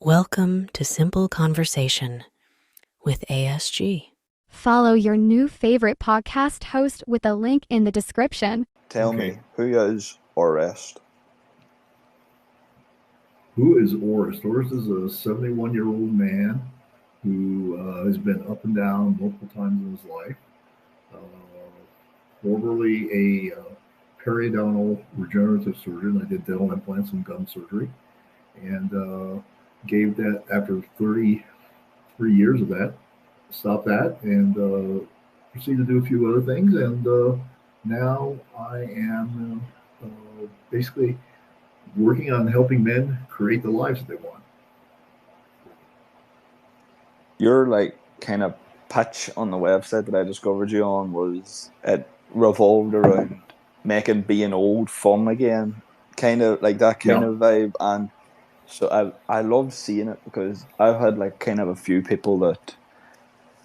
Welcome to Simple Conversation with ASG. Follow your new favorite podcast host with a link in the description. Tell me, who is Orest? Who is Orest? Orest is a 71-year-old man who has been up and down multiple times in his life. Formerly a periodontal regenerative surgeon. I did dental implants and gum surgery, and gave that after 33 years of that. Stopped that and proceeded to do a few other things. And now I am basically working on helping men create the lives that they want. Your kind of pitch on the website that I discovered you on was it revolved around making being old fun again, kind of like that kind of vibe. And so I love seeing it because I've had kind of a few people that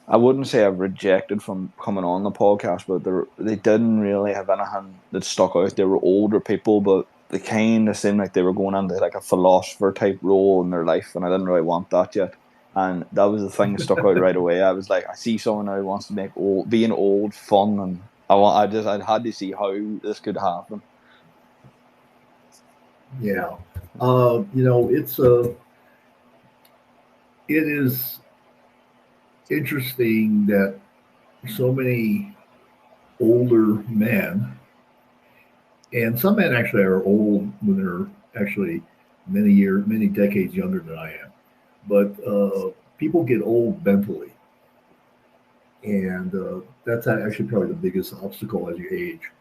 I wouldn't say I've rejected from coming on the podcast, but they didn't really have anything that stuck out. They were older people, but they kind of seemed like they were going into a philosopher type role in their life, and I didn't really want that yet. And that was the thing that stuck out right away. I was like, I see someone who wants to make being old fun, and I had to see how this could happen. Yeah, it is interesting that so many older men, and some men actually are old when they're actually many decades younger than I am, but people get old mentally, and that's actually probably the biggest obstacle as you age.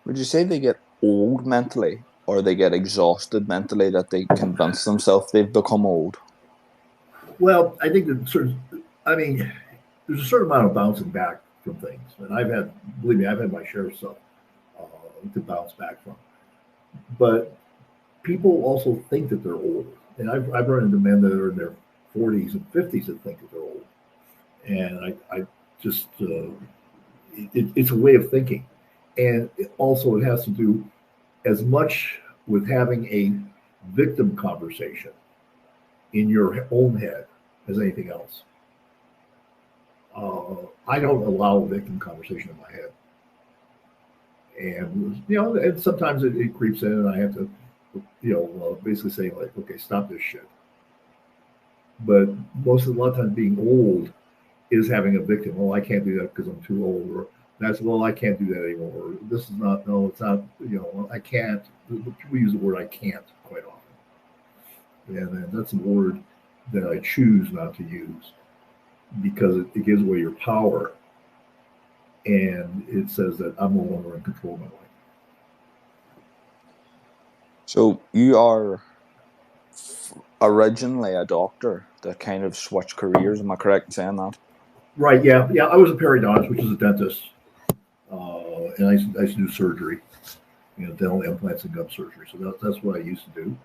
Would you say they get old mentally, or they get exhausted mentally, that they convince themselves they've become old? Well, I think there's a certain amount of bouncing back from things, and believe me, I've had my share of stuff to bounce back from. But people also think that they're old, and I've run into men that are in their 40s and 50s that think that they're old, and I just it's a way of thinking, and it has to do as much with having a victim conversation in your own head as anything else. I don't allow a victim conversation in my head, and and sometimes it creeps in, and I have to basically say okay, stop this shit. But a lot of times being old is having a victim. Oh, I can't do that because I'm too old, or I can't do that anymore. Or, this is not, no, it's not, I can't. People use the word I can't quite often. And that's a word that I choose not to use because it gives away your power. And it says that I'm no longer in control of my life. So you are originally a doctor that kind of switched careers. Am I correct in saying that? Right. Yeah. I was a periodontist, which is a dentist. And I used to do surgery, dental implants and gum surgery. So that's what I used to do.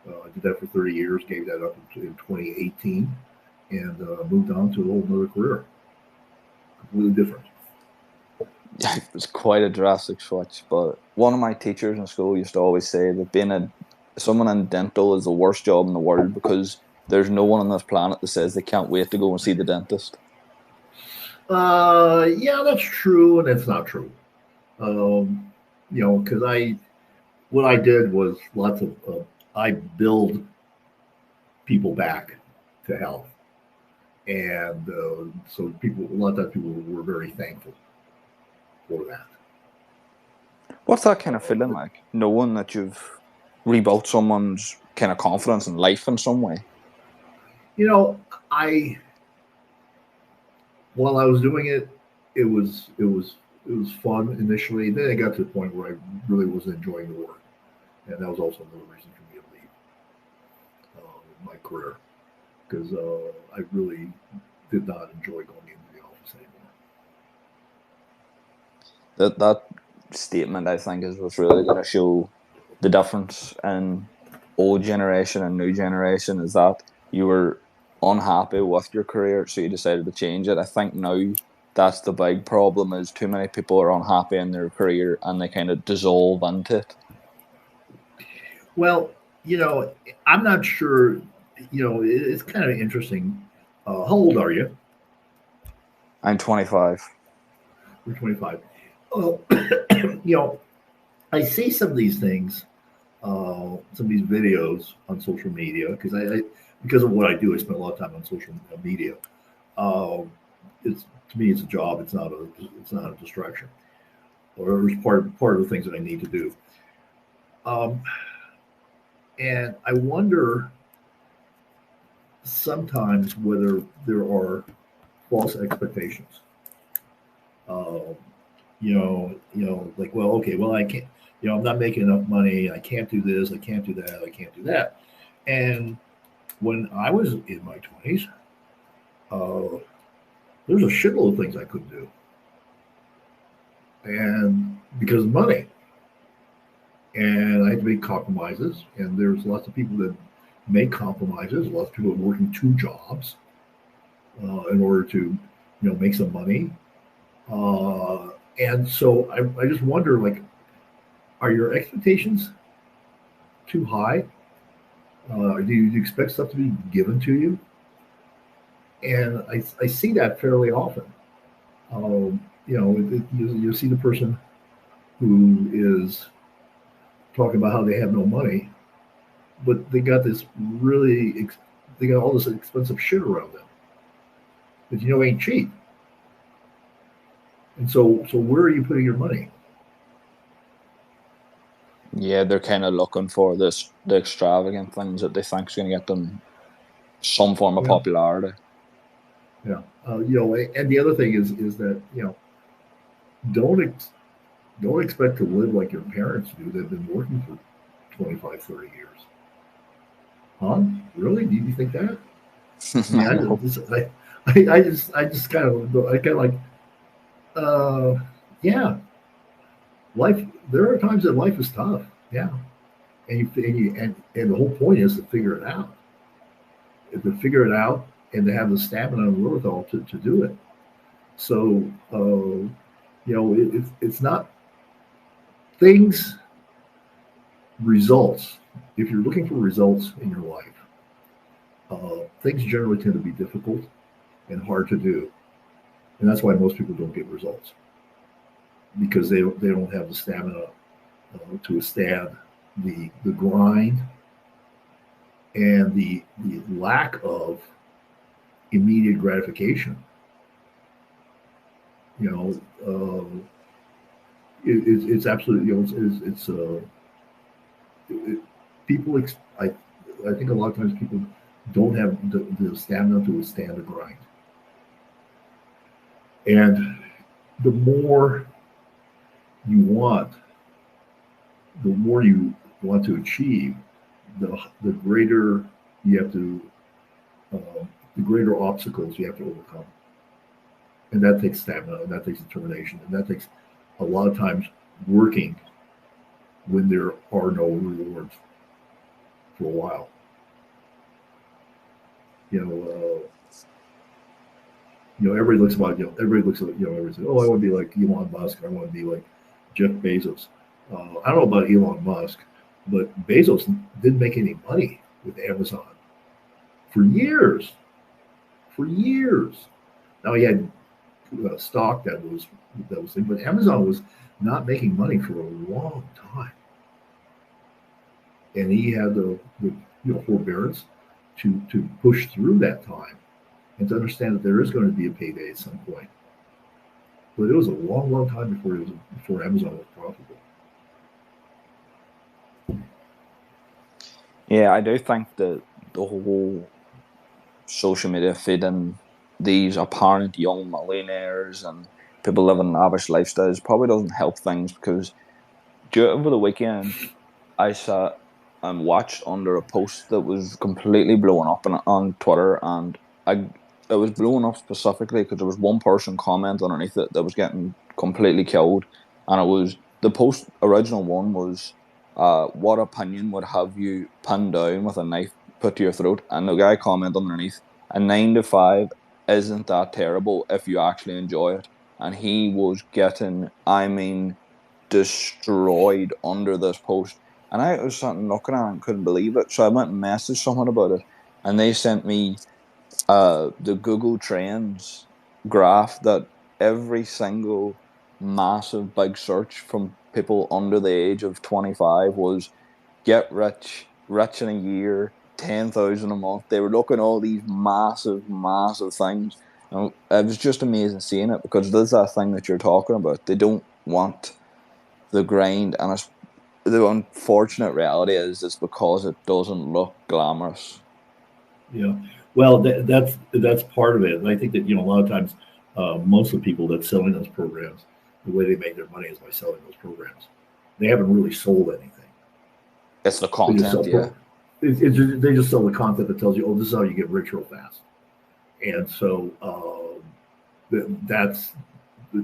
I did that for 30 years, gave that up in 2018, and moved on to a whole another career. Completely different. It was quite a drastic switch, but one of my teachers in school used to always say that being someone in dental is the worst job in the world because there's no one on this planet that says they can't wait to go and see the dentist. Yeah, that's true, and it's not true. Because what I did was I build people back to health, and so a lot of times people were very thankful for that. What's that kind of feeling like, knowing that you've rebuilt someone's kind of confidence in life in some way? While I was doing it, it was fun initially. Then it got to the point where I really wasn't enjoying the work, and that was also another reason for me to leave my career, because I really did not enjoy going into the office anymore. That statement, I think, is what's really going to show the difference in old generation and new generation, is that you were unhappy with your career, so you decided to change it. I think now that's the big problem, is too many people are unhappy in their career and they kind of dissolve into it. Well, I'm not sure. It's kind of interesting. How old are you? I'm 25. You're 25. Oh, I see some of these things, some of these videos on social media because of what I do. I spend a lot of time on social media. Um, it's to me, it's a job. It's not a distraction, or it's part of the things that I need to do. Um, and I wonder sometimes whether there are false expectations. Um, like, well, okay, well, I can't, I'm not making enough money. I can't do this. I can't do that. I can't do that. And when I was in my 20s, uh, there's a shitload of things I couldn't do. And because of money. And I had to make compromises. And there's lots of people that make compromises. Lots of people are working two jobs in order to, make some money. And so I just wonder, like, are your expectations too high? Do you expect stuff to be given to you? And I see that fairly often. You see the person who is talking about how they have no money, but they got they got all this expensive shit around them that ain't cheap. And so where are you putting your money? Yeah, they're kind of looking for the extravagant things that they think is going to get them some form of popularity. Yeah. And the other thing is that don't expect to live like your parents do. They've been working for 25, 30 years. Huh? Really? Do you think that? I just kind of like, yeah, life. There are times that life is tough. Yeah, and the whole point is to figure it out. To figure it out and to have the stamina and wherewithal to do it. So, it's not things, results. If you're looking for results in your life, things generally tend to be difficult and hard to do. And that's why most people don't get results, because they don't have the stamina to withstand the grind and the lack of immediate gratification. It's absolutely, people. I think a lot of times people don't have the stamina to withstand the grind, and the more you want, the more you want to achieve, the greater you have to, the greater obstacles you have to overcome. And that takes stamina, and that takes determination, and that takes a lot of times working when there are no rewards for a while. Everybody looks at, everybody says, oh, I want to be like Elon Musk. I want to be like Jeff Bezos. I don't know about Elon Musk, but Bezos didn't make any money with Amazon for years. For years. Now he had stock that was but Amazon was not making money for a long time, and he had the forbearance to push through that time and to understand that there is going to be a payday at some point. But it was a long time before Amazon was profitable. Yeah, I do think that the whole social media feeding these apparent young millionaires and people living lavish lifestyles probably doesn't help things, because over the weekend I sat and watched under a post that was completely blown up on Twitter, and it was blown up specifically because there was one person comment underneath it that was getting completely killed, and it was the post original one was, what opinion would have you pinned down with a knife put to your throat? And the guy commented underneath, a 9 to 5 isn't that terrible if you actually enjoy it. And he was getting, I mean, destroyed under this post. And I was sitting looking at it and couldn't believe it. So I went and messaged someone about it, and they sent me the Google Trends graph that every single massive big search from people under the age of 25 was get rich in a year, 10,000 a month. They were looking at all these massive things. And it was just amazing seeing it, because there's that thing that you're talking about. They don't want the grind, and the unfortunate reality is it's because it doesn't look glamorous. Yeah. Well, that's part of it. And I think that, a lot of times, most of the people that selling those programs, the way they make their money is by selling those programs. They haven't really sold anything. It's the They just sell content, yeah. they just sell the content that tells you, oh, this is how you get rich real fast. And so that's, a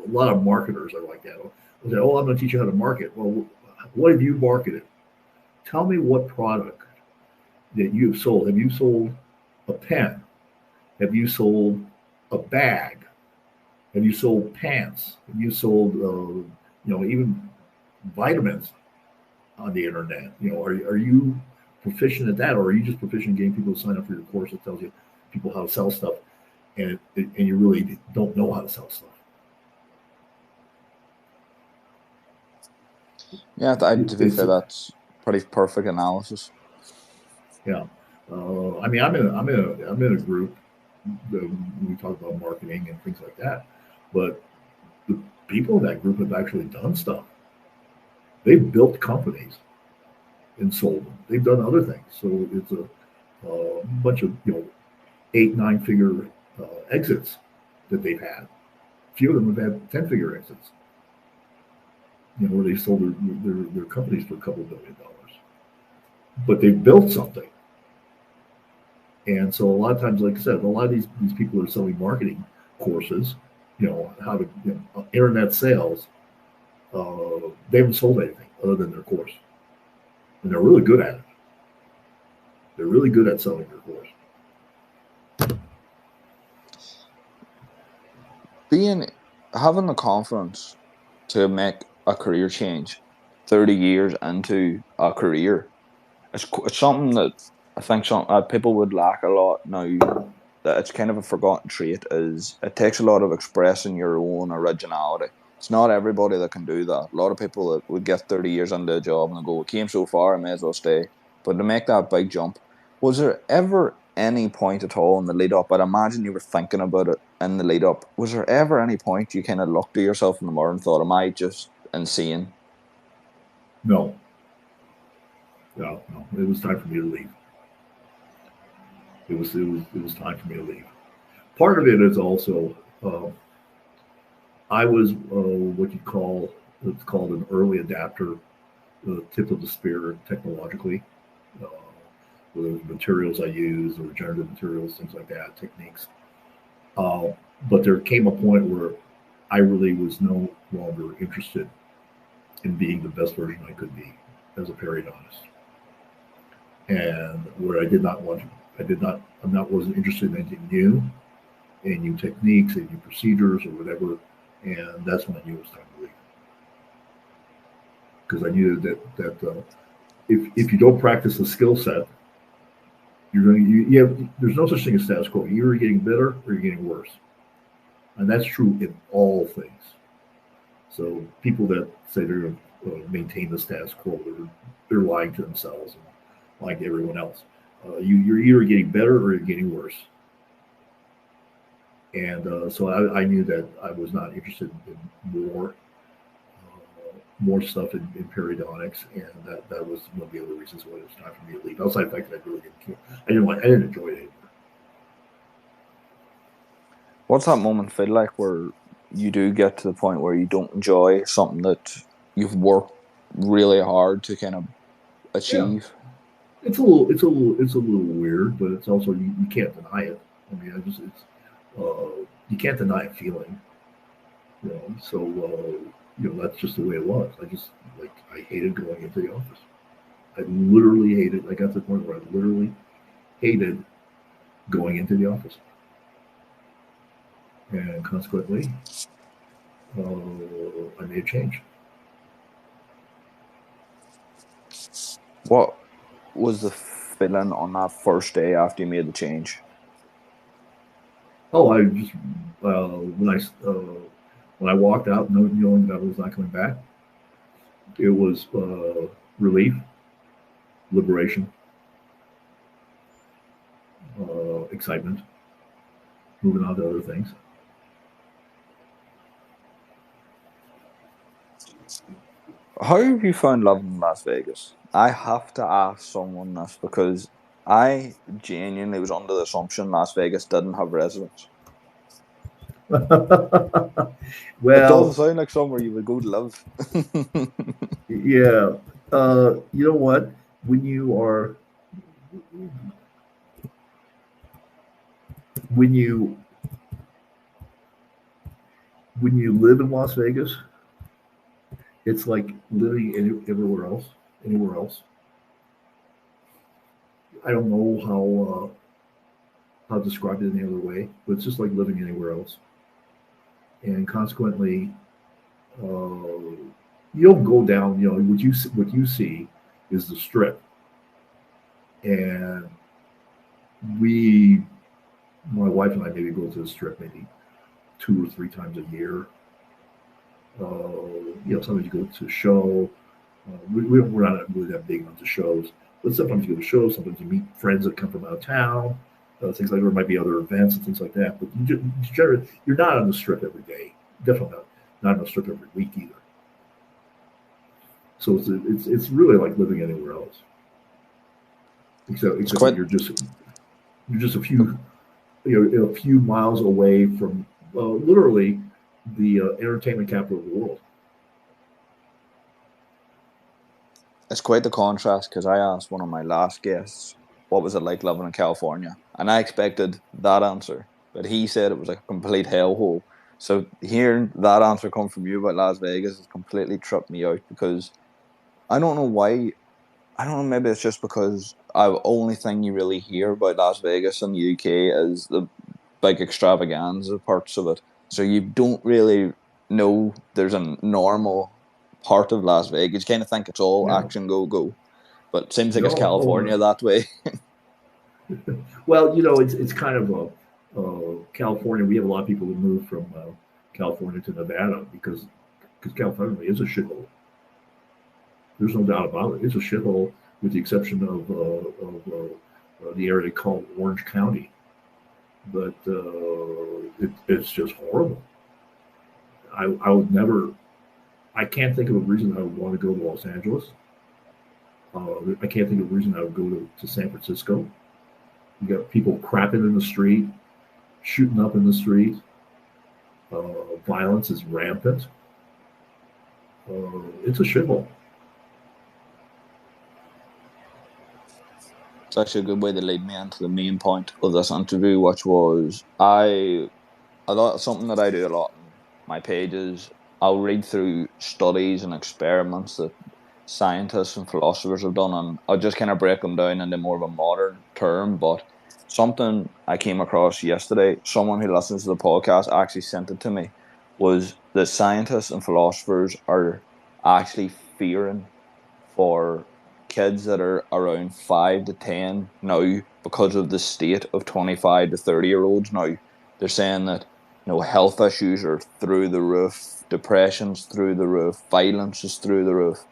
lot of marketers are like that. They'll say, oh, I'm going to teach you how to market. Well, what have you marketed? Tell me what product that you've sold. Have you sold a pen? Have you sold a bag? Have you sold pants? Have you sold, even vitamins on the internet? Are you proficient at that, or are you just proficient in getting people to sign up for your course that tells you people how to sell stuff, and you really don't know how to sell stuff? Yeah, to be fair, that's pretty perfect analysis. Yeah. I mean, I'm in a group that we talk about marketing and things like that, but the people in that group have actually done stuff. They've built companies and sold them. They've done other things. So it's a bunch of 8-9 figure exits that they've had. A few of them have had 10-figure exits. Where they sold their companies for a couple $1 billion. But they built something. And so a lot of times, like I said, a lot of these people are selling marketing courses, how to internet sales. They haven't sold anything other than their course, and they're really good at it. They're really good at selling their course. Having the confidence to make a career change 30 years into a career, it's something that I think people would lack a lot now. That it's kind of a forgotten trait. Is it takes a lot of expressing your own originality. It's not everybody that can do that. A lot of people that would get 30 years into a job and they go, "We came so far, I may as well stay." But to make that big jump, was there ever any point at all in the lead up? I'd imagine you were thinking about it in the lead up. Was there ever any point you kind of looked at yourself in the mirror and thought, "Am I just insane?" No. It was time for me to leave. It was time for me to leave. Part of it is also I was what you call it's called an early adapter, the tip of the spear technologically. Uh, whether it was materials I used or regenerative materials, things like that, techniques. Uh, but there came a point where I really was no longer interested in being the best version I could be as a periodontist, and where wasn't interested in anything new, and new techniques and new procedures or whatever, and that's when I knew it was time to leave. Because I knew that if you don't practice the skill set, there's no such thing as status quo. You're either getting better or you're getting worse, and that's true in all things. So people that say they're going to maintain the status quo, they're lying to themselves and lying to everyone else. You're either getting better or you're getting worse. And so I knew that I was not interested in more stuff in periodontics, and that was one of the other reasons why it was time for me to leave. Outside the fact that I really didn't care. I didn't enjoy it anymore. What's that moment feel like where you do get to the point where you don't enjoy something that you've worked really hard to kind of achieve? Yeah. It's a little weird, but it's also you can't deny it. I mean, you can't deny a feeling. So that's just the way it was. I hated going into the office. I literally hated. I got to the point where I literally hated going into the office, and consequently, I made a change. What was the feeling on that first day after you made the change? Oh, I just when I walked out, knowing that I was not coming back, it was relief, liberation, excitement, moving on to other things. How have you found living in Las Vegas? I have to ask someone this because I genuinely was under the assumption Las Vegas didn't have residents. It Well, doesn't sound like somewhere you would go to live. yeah. You know what? When you are when you when you live in Las Vegas, it's like living everywhere else, anywhere else. I don't know how to describe it any other way, but it's just like living anywhere else. And consequently, you don't go down. You know what you see is the strip, and we, my wife and I, maybe go to the strip maybe 2 or 3 times a year. Sometimes you go to a show. We're not really that big onto shows, but sometimes you go to shows. Sometimes you meet friends that come from out of town. Things like there might be other events and things like that. But generally, you're not on the strip every day. Definitely not on the strip every week either. So it's really like living anywhere else, except that you're just a few miles away from literally the entertainment capital of the world. It's quite the contrast because I asked one of my last guests, what was it like living in California? And I expected that answer, but he said it was like a complete hellhole. So hearing that answer come from you about Las Vegas has completely tripped me out because I don't know why. I don't know, maybe it's just because the only thing you really hear about Las Vegas in the UK is the big extravaganza parts of it. So you don't really know there's a normal part of Las Vegas. You kind of think it's all No, action, go, go. But it seems like no. it's California that way. Well, it's kind of California. We have a lot of people who move from California to Nevada because California is a shithole. There's no doubt about it. It's a shithole, with the exception of the area called Orange County. But it's just horrible. I would never. I can't think of a reason I would want to go to Los Angeles. I can't think of a reason I would go to San Francisco. You got people crapping in the street, shooting up in the street. Violence is rampant. It's a shithole. It's actually a good way to lead me into the main point of this interview, which was a lot something that I do a lot in my pages. I'll read through studies and experiments that scientists and philosophers have done, and I'll just kind of break them down into more of a modern term. But something I came across yesterday, someone who listens to the podcast actually sent it to me, was that scientists and philosophers are actually fearing for kids that are around 5 to 10 now because of the state of 25 to 30-year-olds now. They're saying that health issues are through the roof, depression's through the roof, violence is through the roof,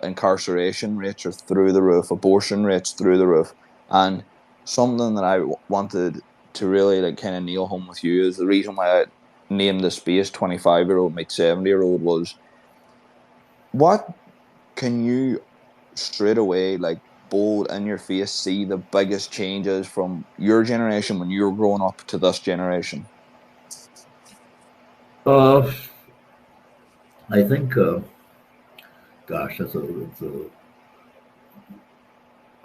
incarceration rates are through the roof, abortion rates through the roof. And something that I wanted to really kind of nail home with you is the reason why I named the space 25-year-old meets 70-year-old was, what can you straight away, bold in your face, see the biggest changes from your generation when you were growing up to this generation? I think, gosh, that's a.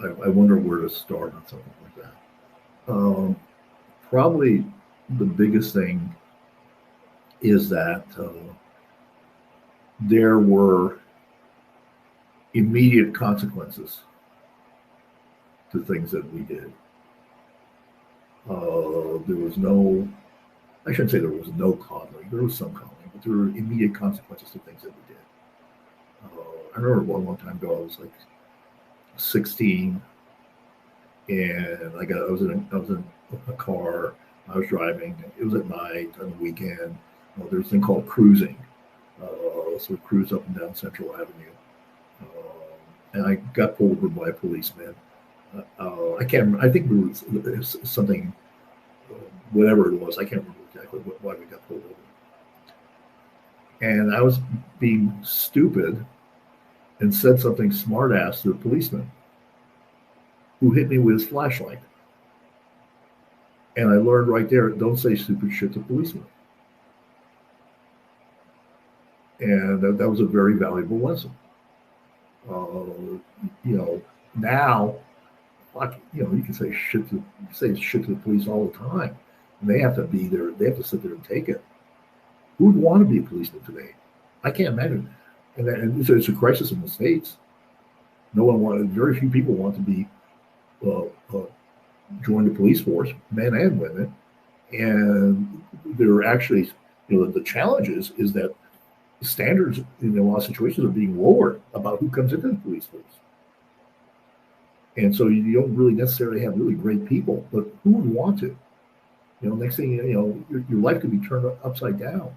I wonder where to start on something like that. Probably the biggest thing is that there were immediate consequences to things that we did. There was no, I shouldn't say there was no coddling. There was some coddling, but there were immediate consequences to things that we did. I remember one time ago, I was like 16, and I was in a car. I was driving. It was at night on the weekend. There's a thing called cruising. So we cruised up and down Central Avenue, and I got pulled over by a policeman. I can't remember. I think it was something, whatever it was. I can't remember exactly why we got pulled over. And I was being stupid and said something smart ass to the policeman, who hit me with his flashlight. And I learned right there, don't say stupid shit to policemen. And that was a very valuable lesson. Now, you can say shit to the police all the time, and they have to be there. They have to sit there and take it. Who would want to be a policeman today? I can't imagine. And it's a crisis in the States. Very few people want to be join the police force, men and women. And they're actually, the challenge is that the standards in a lot of situations are being lowered about who comes into the police force. And so you don't really necessarily have really great people, but who would want to? Next thing your life could be turned upside down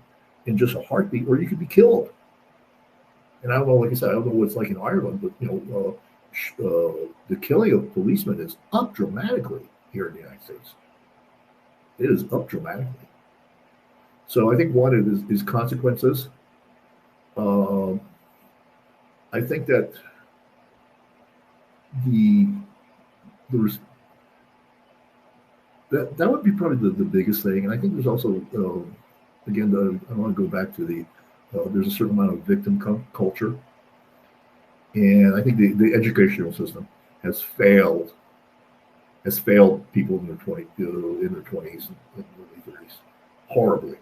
in just a heartbeat, or you could be killed. And I don't know, like I said, I don't know what it's like in Ireland, but the killing of policemen is up dramatically here in the United States. It is up dramatically. So I think one is consequences. I think that that would be probably the biggest thing. And I think there's also, again, I want to go back to there's a certain amount of victim culture. And I think the educational system has failed people in their 20s and early 30s horribly.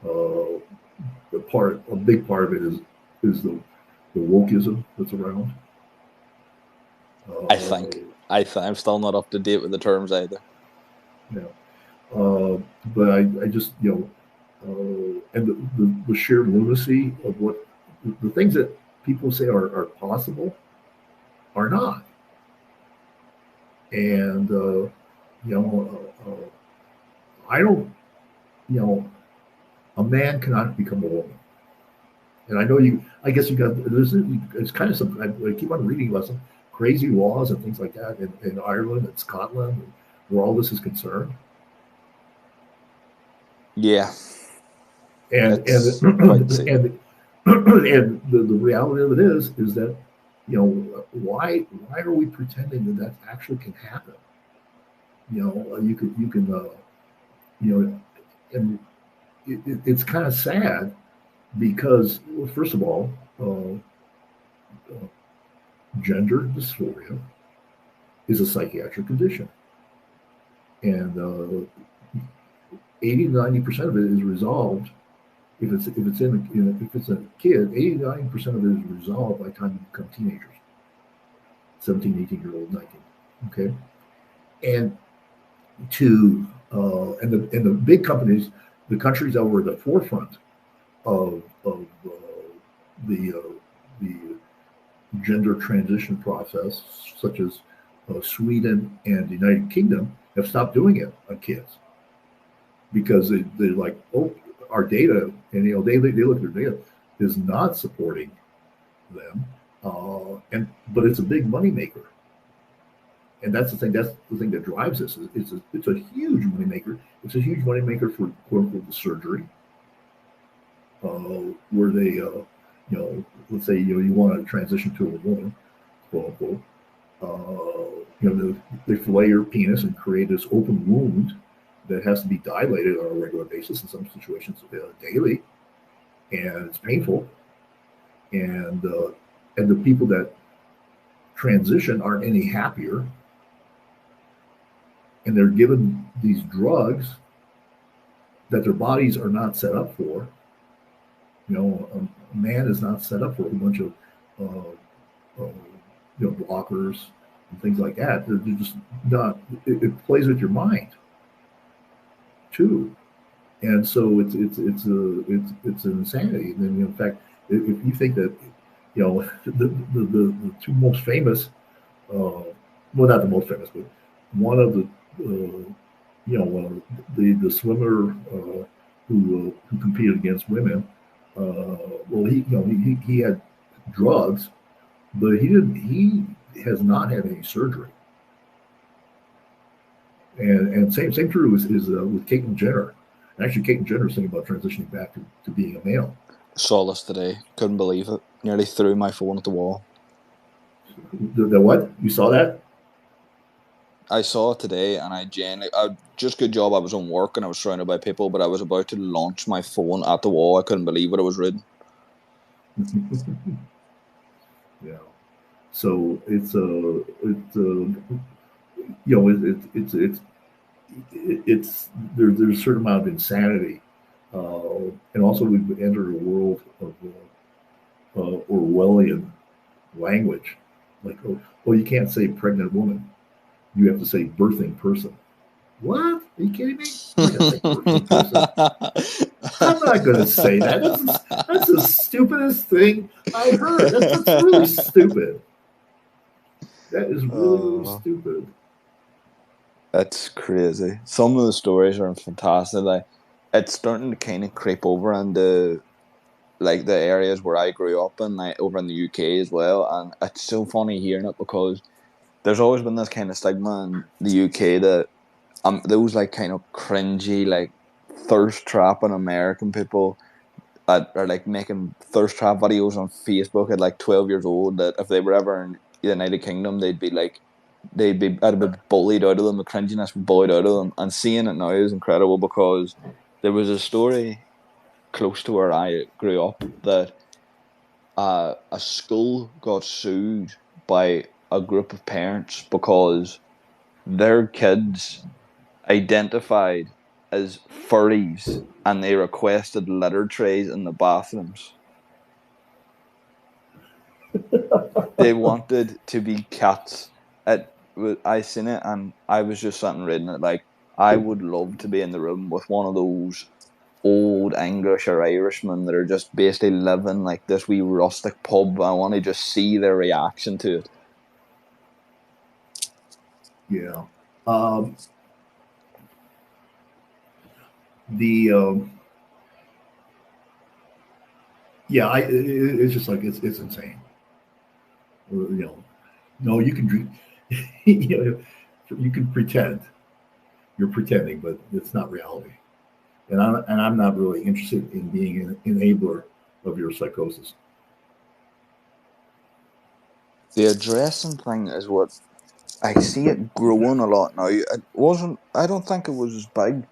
A big part of it is the wokeism that's around. I think I'm still not up to date with the terms either. Yeah, but I just and the sheer lunacy of what the things that people say are possible are not. And I don't, a man cannot become a woman. And I know I guess it's kind of something, I keep on reading about some crazy laws and things like that in Ireland and Scotland, where all this is concerned. Yeah. And the reality of it is that, why are we pretending that actually can happen? And it's kind of sad because, well, first of all, gender dysphoria is a psychiatric condition, and 80-90% of it is resolved. If it's a kid, 80-90% of it is resolved by the time you become teenagers, 17, 18-year-old, 19. Okay, and the big companies, the countries that were at the forefront of the gender transition process, such as Sweden and the United Kingdom, have stopped doing it on kids because they're like, oh, our data, and they look at their data, is not supporting them, but it's a big moneymaker, and that's the thing that drives this. It's a huge moneymaker. It's a huge moneymaker for quote unquote the surgery, where they let's say you want to transition to a woman, quote unquote, they fillet your penis and create this open wound that has to be dilated on a regular basis, in some situations daily, and it's painful. And the people that transition aren't any happier, and they're given these drugs that their bodies are not set up for. A man is not set up for a bunch of blockers and things like that. They're just not. It plays with your mind too, and so it's an insanity. And then, in fact, if you think that the two most famous well, not the most famous, but one of the one of the swimmer who competed against women. Well, he had drugs, but he has not had any surgery. And same true is with Caitlyn Jenner. Actually, Caitlyn Jenner is thinking about transitioning back to being a male. Saw this today. Couldn't believe it. Nearly threw my phone at the wall. The what? You saw that? I saw it today, and just good job I was on work and I was surrounded by people, but I was about to launch my phone at the wall. I couldn't believe what it was reading. Yeah. So it's there's a certain amount of insanity, and also we've entered a world of Orwellian language, like oh you can't say pregnant woman, you have to say birthing person. What? Are you kidding me? I'm not gonna say birthing person. I'm not going to say that. That's the stupidest thing I heard. That's really stupid. That is really stupid. That's crazy. Some of the stories are fantastic. Like, it's starting to kind of creep over into like the areas where I grew up in, like over in the UK as well. And it's so funny hearing it because there's always been this kind of stigma in the UK that those like kind of cringy, like thirst trapping American people that are like making thirst trap videos on Facebook at like 12 years old, that if they were ever in the United Kingdom, I'd be bullied out of them, the cringiness would be bullied out of them. And seeing it now is incredible because there was a story close to where I grew up that a school got sued by a group of parents because their kids identified as furries and they requested litter trays in the bathrooms. They wanted to be cats. I seen it and I was just sitting reading it like, I would love to be in the room with one of those old English or Irishmen that are just basically living like this wee rustic pub. I want to just see their reaction to it. Yeah. It's just like it's insane. No, you can drink. You can pretend. You're pretending, but it's not reality. And I'm not really interested in being an enabler of your psychosis. The addressing thing is what I see it growing a lot now. I don't think it was as big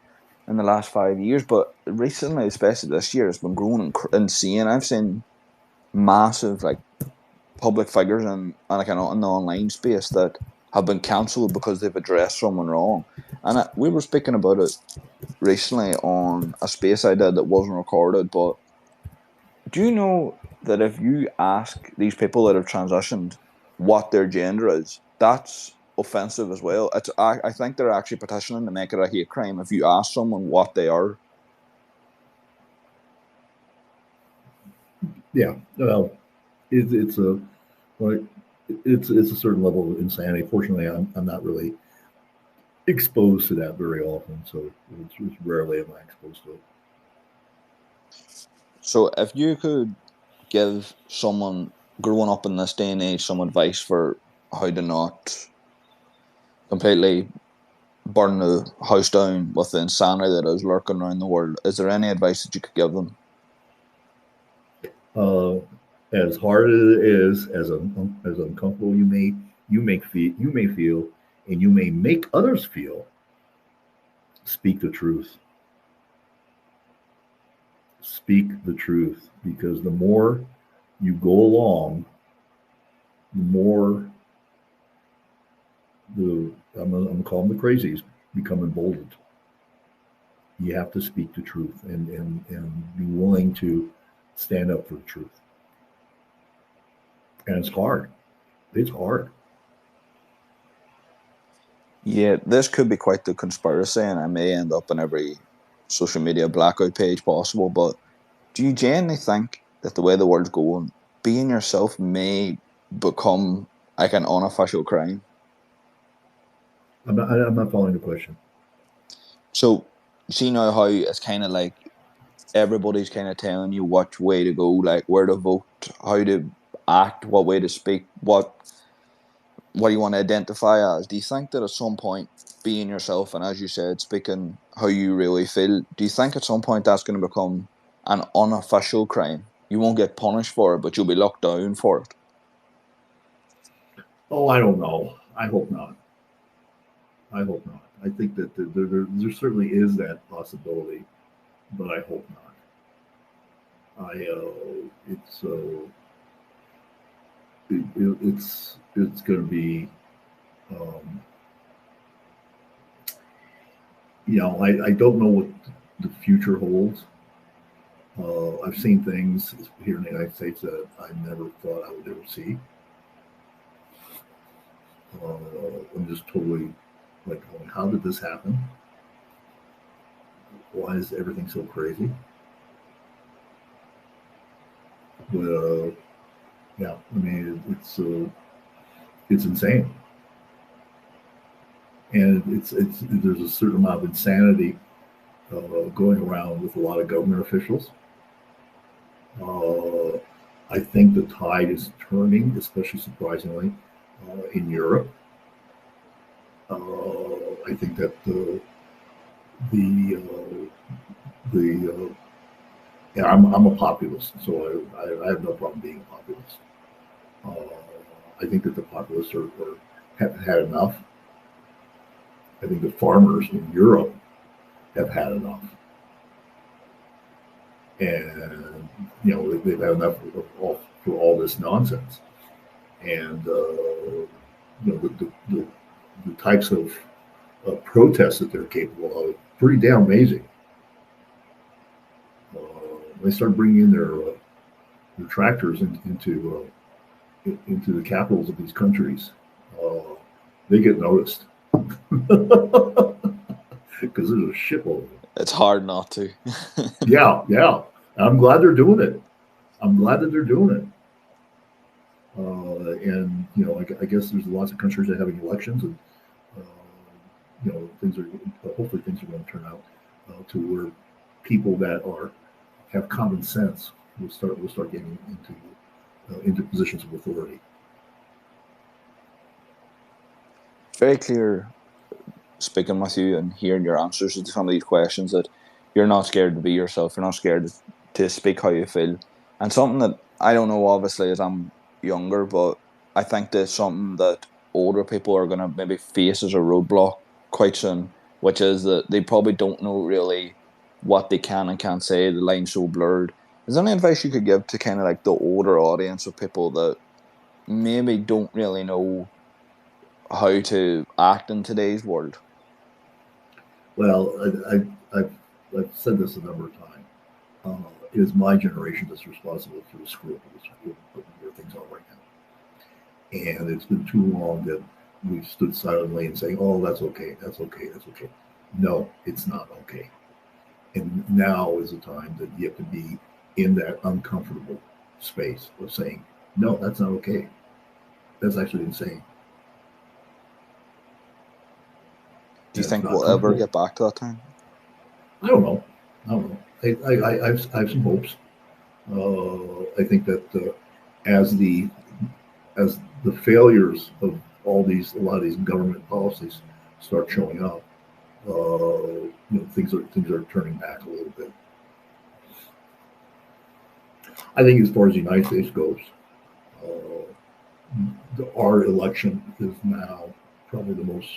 in the last 5 years, but recently, especially this year, it's been growing insane. I've seen massive like public figures in the online space that have been cancelled because they've addressed someone wrong. And we were speaking about it recently on a space I did that wasn't recorded, but do you know that if you ask these people that have transitioned what their gender is, that's offensive as well? I think they're actually petitioning to make it a hate crime if you ask someone what they are. Yeah, well, it's a certain level of insanity. Fortunately, I'm not really exposed to that very often, so it's rarely am I exposed to it. So if you could give someone growing up in this day and age some advice for how to not completely burn the house down with the insanity that is lurking around the world, is there any advice that you could give them? As hard as it is, as uncomfortable you may feel, and you may make others feel, speak the truth. Speak the truth, because the more you go along, the more I'm gonna call them the crazies become emboldened. You have to speak the truth and be willing to stand up for the truth. And it's hard. It's hard. Yeah, this could be quite the conspiracy, and I may end up in every social media blackout page possible, but do you genuinely think that the way the world's going, being yourself may become like an unofficial crime. I'm not following the question. So, see now how it's kind of like everybody's kind of telling you which way to go, like where to vote, how to act, what way to speak, what you want to identify as. Do you think that at some point, being yourself and, as you said, speaking how you really feel, do you think at some point that's going to become an unofficial crime? You won't get punished for it, but you'll be locked down for it. Oh, I don't know. I hope not. I hope not. I think that there certainly is that possibility, but I hope not. It's going to be, I don't know what the future holds. I've seen things here in the United States that I never thought I would ever see. I'm just totally like, how did this happen? Why is everything so crazy? But yeah, I mean, it's insane, and there's a certain amount of insanity going around with a lot of government officials. I think the tide is turning, especially surprisingly, in Europe. I think that yeah, I'm a populist, so I have no problem being a populist. I think that the populists have had enough. I think the farmers in Europe have had enough, and they've had enough for all this nonsense. And the types of protests that they're capable of, pretty damn amazing. They start bringing in their tractors into the capitals of these countries. They get noticed because there's a shitload of them. It's hard not to. Yeah. I'm glad they're doing it. I'm glad that they're doing it. And I guess there's lots of countries that are having elections, and hopefully things are going to turn out to where people that have common sense will start getting into positions of authority. Very clear speaking with you and hearing your answers to some of these questions, that you're not scared to be yourself, you're not scared to speak how you feel. And something that I don't know, obviously, as I'm younger, but I think that's something that older people are going to maybe face as a roadblock quite soon, which is that they probably don't know really what they can and can't say. The line's so blurred. Is there any advice you could give to kind of like the older audience of people that maybe don't really know how to act in today's world? Well, I've said this a number of times. It is my generation that's responsible for the screw up where things are right now. And it's been too long that we've stood silently and saying, oh, that's okay, that's okay, that's okay. No, it's not okay. And now is the time that you have to be in that uncomfortable space of saying, no, that's not okay. That's actually insane. Do you think we'll ever get back to that time? I don't know. I have some hopes. I think that as the failures of a lot of these government policies start showing up, things are turning back a little bit. I think as far as the United States goes, our election is now probably the most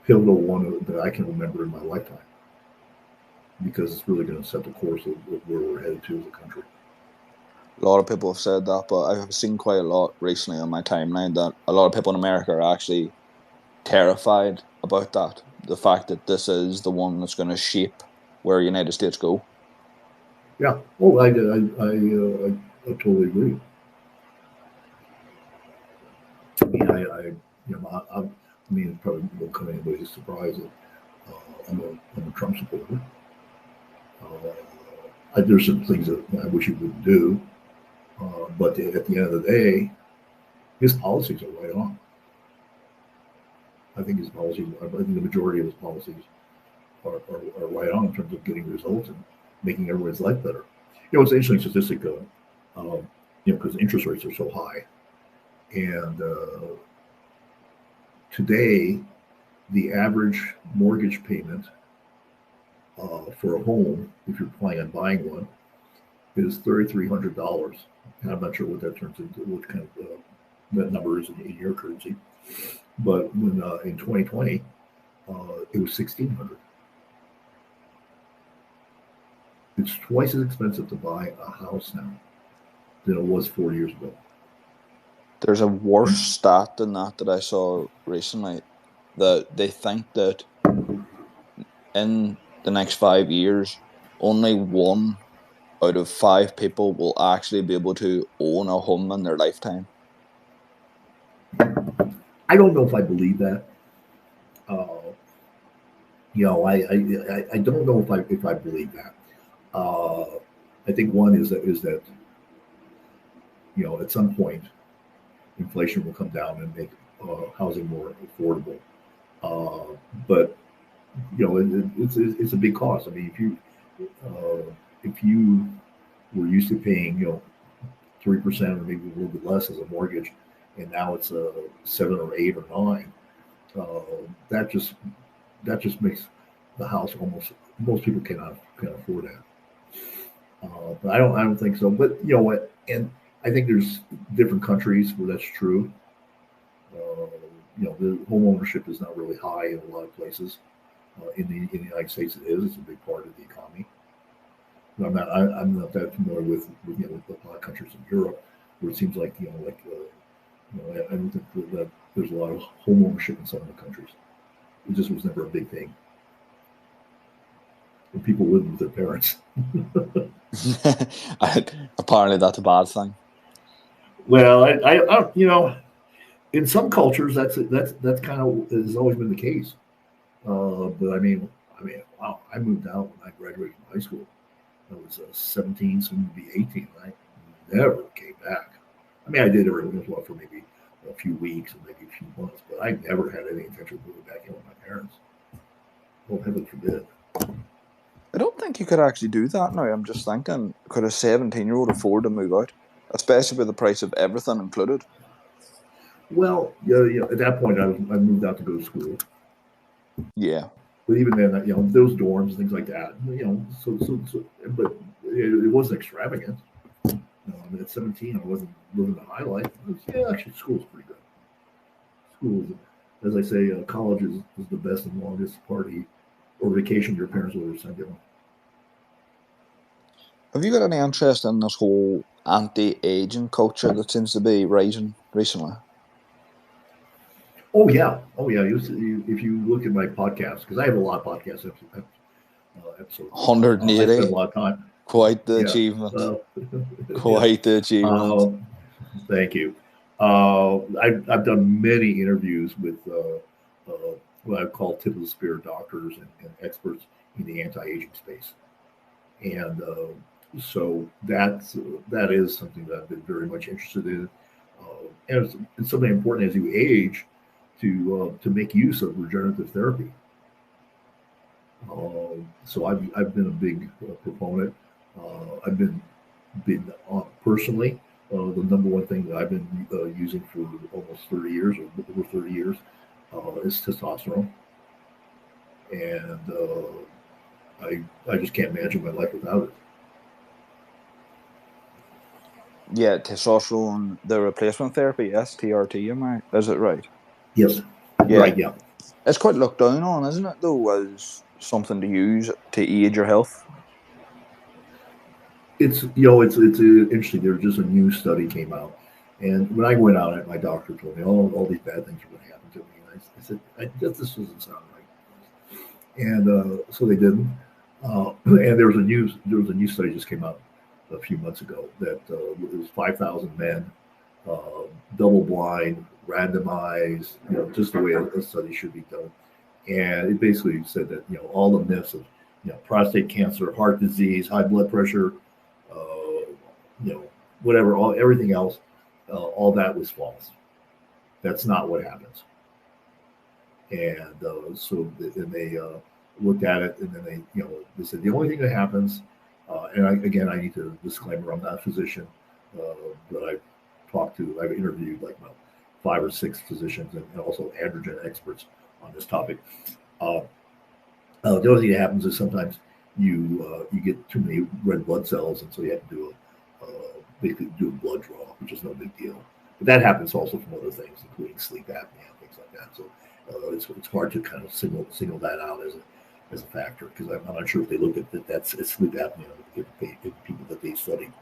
pivotal one that I can remember in my lifetime, because it's really going to set the course of where we're headed to as a country. A lot of people have said that, but I have seen quite a lot recently on my timeline that a lot of people in America are actually terrified about that. The fact that this is the one that's going to shape where United States go. Yeah. Oh, I totally agree. I mean, it probably won't come anybody's surprise that I'm a Trump supporter. There's some things that I wish he wouldn't do, but at the end of the day, his policies are right on. I think the majority of his policies are right on in terms of getting results and making everyone's life better. It's an interesting statistic, because interest rates are so high. And today, the average mortgage payment for a home, if you're planning on buying one, is $3,300. And I'm not sure what that turns into, what kind of that number is in your currency. But when in 2020, it was $1,600. It's twice as expensive to buy a house now than it was 4 years ago. There's a worse stat than that I saw recently, that they think that in the next 5 years, only 1 out of 5 people will actually be able to own a home in their lifetime. I don't know if I believe that. I don't know if I believe that. I think one is that at some point inflation will come down and make housing more affordable. But it's a big cost. I mean, if you were used to paying 3% or maybe a little bit less as a mortgage, and now it's 7 or 8 or 9, that just makes the house most people can't afford that. But I don't think so. But you know what? And I think there's different countries where that's true. The home ownership is not really high in a lot of places. In the United States, it is. It's a big part of the economy. But I'm not that familiar with a lot of countries in Europe where it seems like I don't think that there's a lot of home ownership in some of the countries. It just was never a big thing. And people lived with their parents. Apparently, that's a bad thing. Well, I in some cultures that's kind of has always been the case. But I mean, wow! I moved out when I graduated from high school. I was 17, soon to be 18. I never came back. I mean, I did every once in a while for maybe a few weeks or maybe a few months, but I never had any intention of moving back in with my parents. Oh, heaven forbid. I don't think you could actually do that now. I'm just thinking, could a 17-year-old afford to move out, especially with the price of everything included? Well, at that point, I moved out to go to school. Yeah. But even then, those dorms and things like that, but it wasn't extravagant. At 17, I wasn't living the high life. Actually, school's pretty good. School is, as I say, college is the best and longest party or vacation your parents will ever send you on. Have you got any interest in this whole anti-aging culture that seems to be rising recently? Oh yeah. If you look at my podcast, because I have a lot of podcast episodes. 180. I spend a lot of time. Quite the achievement. Quite the achievement. Thank you. I've done many interviews with what I call tip of the spear doctors and experts in the anti-aging space, and so that is something that I've been very much interested in, and it's something important as you age to make use of regenerative therapy. So I've been a big proponent. I've been personally the number one thing that I've been using for almost 30 years or over 30 years is testosterone, and I just can't imagine my life without it. Yeah, testosterone, the replacement therapy, STRT, is it right? Yes. Yeah. Right. Yeah. It's quite looked down on, isn't it? Though, as something to use to aid your health. It's interesting. There's just a new study came out, and when I went out, my doctor told me, all these bad things are going to happen to me. And I said, this doesn't sound right. And so they didn't. And there was a new study just came out a few months ago that it was 5,000 men, double blind, randomized, just the way a study should be done. And it basically said that all the myths of prostate cancer, heart disease, high blood pressure, whatever, everything else, all that was false. That's not what happens. And they looked at it, and then they said the only thing that happens, and I need to disclaimer, I'm not a physician, but I've interviewed like about 5 or 6 physicians and also androgen experts on this topic. The only thing that happens is sometimes you get too many red blood cells, and so you have to do basically do a blood draw, which is no big deal. But that happens also from other things, including sleep apnea and things like that. So it's hard to kind of signal that out as a factor, because I'm not sure if they look at that that's sleep apnea in people that they studied.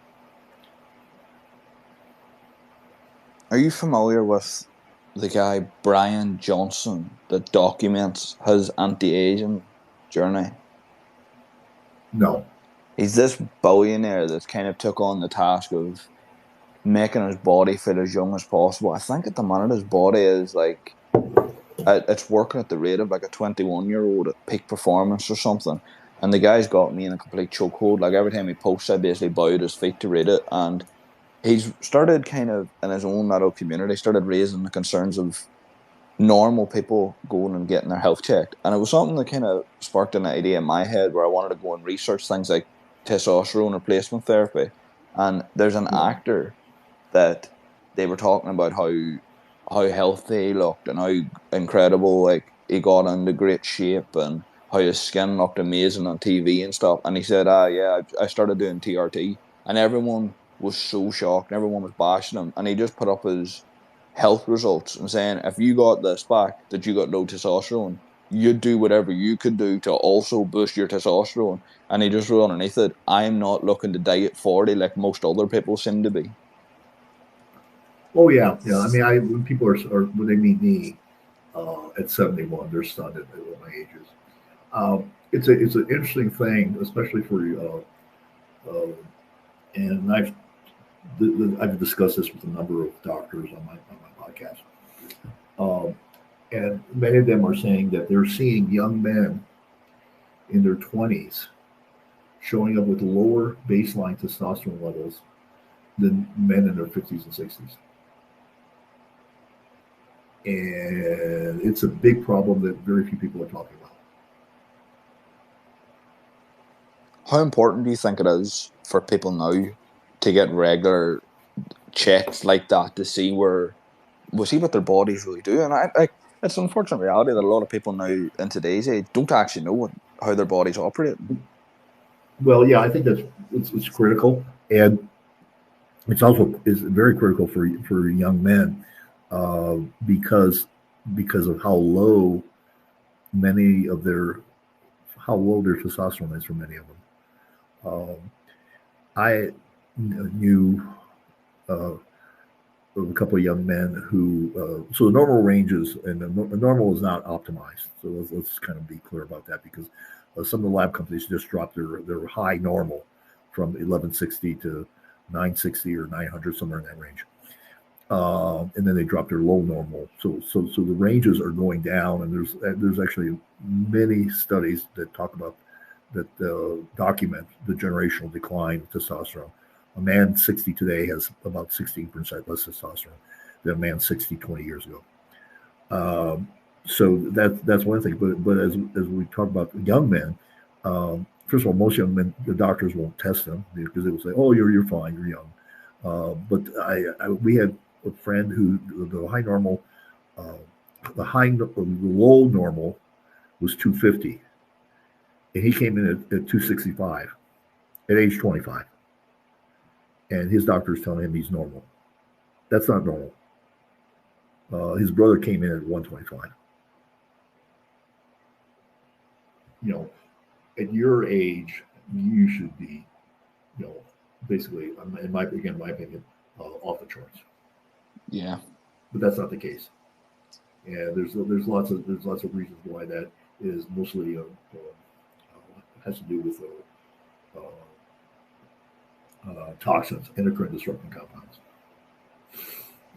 Are you familiar with the guy Brian Johnson that documents his anti-aging journey? No. He's this billionaire that's kind of took on the task of making his body feel as young as possible. I think at the minute his body is like, it's working at the rate of like a 21-year-old at peak performance or something. And the guy's got me in a complete chokehold. Like every time he posts, I basically bow at his feet to read it. And he's started kind of in his own little community, started raising the concerns of normal people going and getting their health checked. And it was something that kind of sparked an idea in my head where I wanted to go and research things like testosterone replacement therapy. And there's an actor that they were talking about how healthy he looked and how incredible, like, he got into great shape and how his skin looked amazing on TV and stuff. And he said, yeah, I started doing TRT. And everyone was so shocked and everyone was bashing him. And he just put up his health results and saying, if you got this back, that you got low testosterone, you'd do whatever you could do to also boost your testosterone. And he just wrote underneath it, I'm not looking to die at 40 like most other people seem to be. Oh yeah. I mean, when people are when they meet me at 71, they're stunned at what my age is. It's an interesting thing, especially for and I've discussed this with a number of doctors on my podcast, and many of them are saying that they're seeing young men in their 20s showing up with lower baseline testosterone levels than men in their 50s and 60s. And it's a big problem that very few people are talking about. How important do you think it is for people now to get regular checks like that to see what their bodies really do? And it's an unfortunate reality that a lot of people now in today's age don't actually know how their bodies operate. Well, yeah, I think it's critical, and it's also is very critical for young men because of how low their testosterone is for many of them. I knew a couple of young men who, so the normal ranges, and the normal is not optimized. So let's kind of be clear about that, because some of the lab companies just dropped their high normal from 1160 to 960 or 900, somewhere in that range. And then they dropped their low normal. So the ranges are going down, and there's actually many studies that document the generational decline of testosterone. A man 60 today has about 16% less testosterone than a man 60 20 years ago. So that's one thing. But as we talk about young men, first of all, most young men, the doctors won't test them because they will say, "Oh, you're fine, you're young." But we had a friend who the high normal, the low normal was 250. And he came in at 265 at age 25. And his doctor is telling him he's normal. That's not normal. His brother came in at 125. At your age, you should be, basically, in my opinion, off the charts. Yeah. But that's not the case. And there's lots of reasons why that is. Mostly has to do with toxins, endocrine disrupting compounds,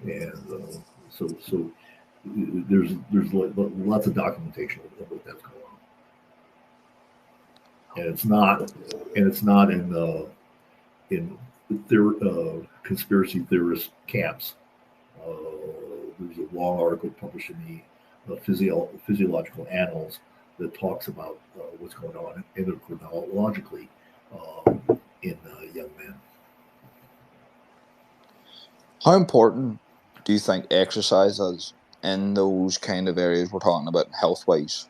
and so there's lots of documentation of what that's going on, and it's not in conspiracy theorist camps. there's a long article published in the Physiological Annals that talks about what's going on endocrinologically in young men. How important do you think exercise is in those kind of areas we're talking about health-wise?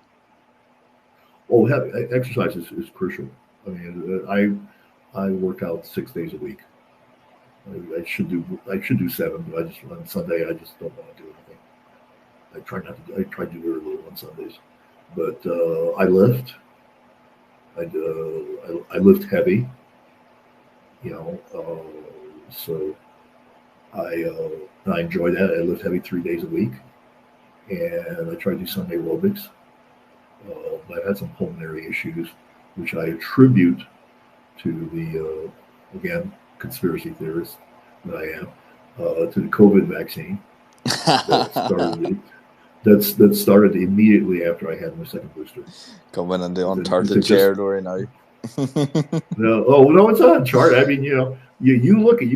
Oh, exercise is crucial. I mean, I work out 6 days a week. I should do 7, but on Sunday I just don't want to do anything. I try not to. I try to do very little on Sundays, but I lift. I lift heavy. So I enjoy that. I lift heavy 3 days a week, and I try to do some aerobics. I've had some pulmonary issues, which I attribute to the again conspiracy theorist that I am, to the COVID vaccine that started immediately after I had my second booster. Coming in the uncharted territory now. No, it's not uncharted. I mean, you look at